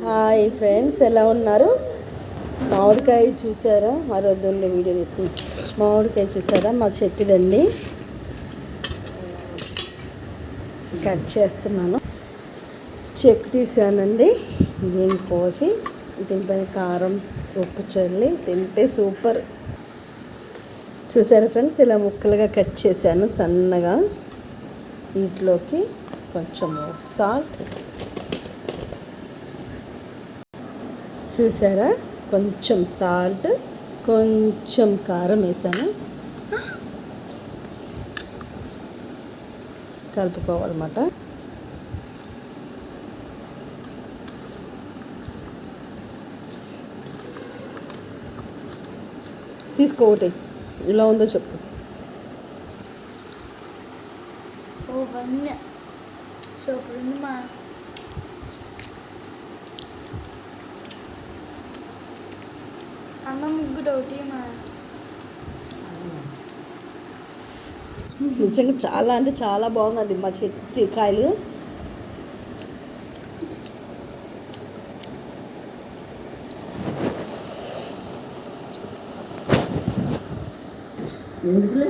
Hi friends, ఎలా ఉన్నారు? మామిడికాయ చూసారా? మరొద్దుండి వీడియో తీసుకుని మామిడికాయ చూసారా? మా చెట్టుదండి. కట్ చేస్తున్నాను. చెక్కు తీసానండి. దీన్ని కోసి దీనిపైన కారం ఉప్పు చల్లి తింటే సూపర్. చూసారా ఫ్రెండ్స్, ఇలా ముక్కలుగా కట్ చేశాను సన్నగా. వీటిలోకి కొంచెం సాల్ట్, చూసారా, కొంచెం సాల్ట్, కొంచెం కారం వేసాను. కలుపుకోవాలన్నమాట. తీసుకోవటి ఇలా ఉందో చెప్పు. సూపర్ ఉంది మా. అమ్మ ముగ్గురు ఒకటి మా. నిజంగా చాలా అంటే చాలా బాగుందండి మా చెట్టు కాయలు. ఎందుకు